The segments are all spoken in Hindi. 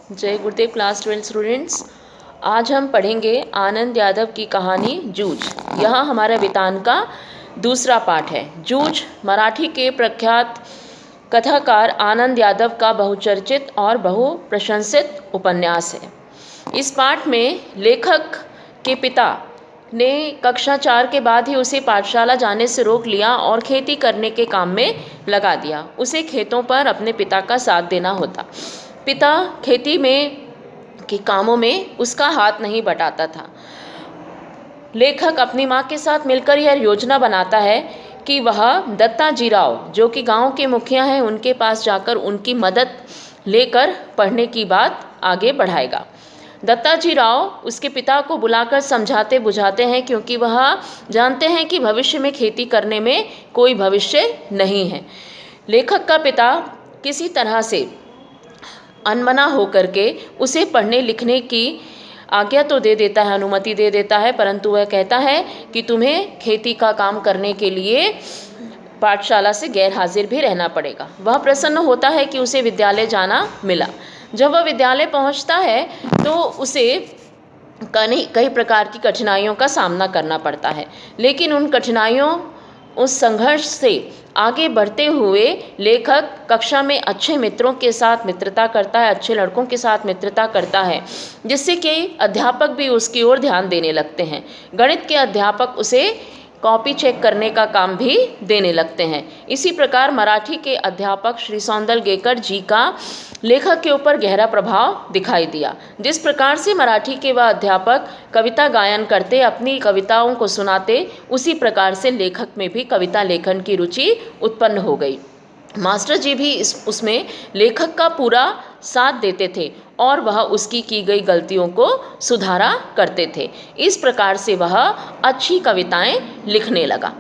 जय गुरुदेव क्लास 12 स्टूडेंट्स। आज हम पढ़ेंगे आनंद यादव की कहानी जूझ। यह हमारा वितान का दूसरा पाठ है। जूझ मराठी के प्रख्यात कथाकार आनंद यादव का बहुचर्चित और बहुप्रशंसित उपन्यास है। इस पाठ में लेखक के पिता ने कक्षा 4 के बाद ही उसे पाठशाला जाने से रोक लिया और खेती करने के काम में लगा दिया। उसे खेतों पर अपने पिता का साथ देना होता। पिता खेती में के कामों में उसका हाथ नहीं बटाता था। लेखक अपनी माँ के साथ मिलकर यह योजना बनाता है कि वह दत्ताजी राव, जो कि गांव के मुखिया हैं, उनके पास जाकर उनकी मदद लेकर पढ़ने की बात आगे बढ़ाएगा। दत्ताजी राव उसके पिता को बुलाकर समझाते बुझाते हैं, क्योंकि वह जानते हैं कि भविष्य में खेती करने में कोई भविष्य नहीं है। लेखक का पिता किसी तरह से अनमना होकर के उसे पढ़ने लिखने की आज्ञा तो दे देता है, अनुमति दे देता है, परंतु वह कहता है कि तुम्हें खेती का काम करने के लिए पाठशाला से गैर हाजिर भी रहना पड़ेगा। वह प्रसन्न होता है कि उसे विद्यालय जाना मिला। जब वह विद्यालय पहुंचता है तो उसे कई प्रकार की कठिनाइयों का सामना करना पड़ता है, लेकिन उन कठिनाइयों, उस संघर्ष से आगे बढ़ते हुए लेखक कक्षा में अच्छे मित्रों के साथ मित्रता करता है, अच्छे लड़कों के साथ मित्रता करता है, जिससे कि अध्यापक भी उसकी ओर ध्यान देने लगते हैं। गणित के अध्यापक उसे कॉपी चेक करने का काम भी देने लगते हैं। इसी प्रकार मराठी के अध्यापक श्री सौंदलगेकर जी का लेखक के ऊपर गहरा प्रभाव दिखाई दिया। जिस प्रकार से मराठी के वह अध्यापक कविता गायन करते, अपनी कविताओं को सुनाते, उसी प्रकार से लेखक में भी कविता लेखन की रुचि उत्पन्न हो गई। मास्टर जी भी उसमें लेखक का पूरा साथ देते थे और वह उसकी की गई गलतियों को सुधारा करते थे। इस प्रकार से वह अच्छी कविताएं लिखने लगा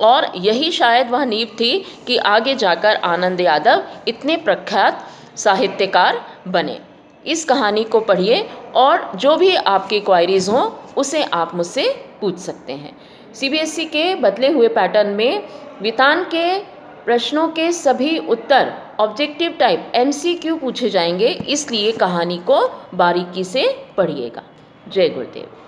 और यही शायद वह नींव थी कि आगे जाकर आनंद यादव इतने प्रख्यात साहित्यकार बने। इस कहानी को पढ़िए और जो भी आपकी क्वायरीज हों उसे आप मुझसे पूछ सकते हैं। सीबीएसई के बदले हुए पैटर्न में वितान के प्रश्नों के सभी उत्तर ऑब्जेक्टिव टाइप MCQ पूछे जाएंगे, इसलिए कहानी को बारीकी से पढ़िएगा। जय गुरुदेव।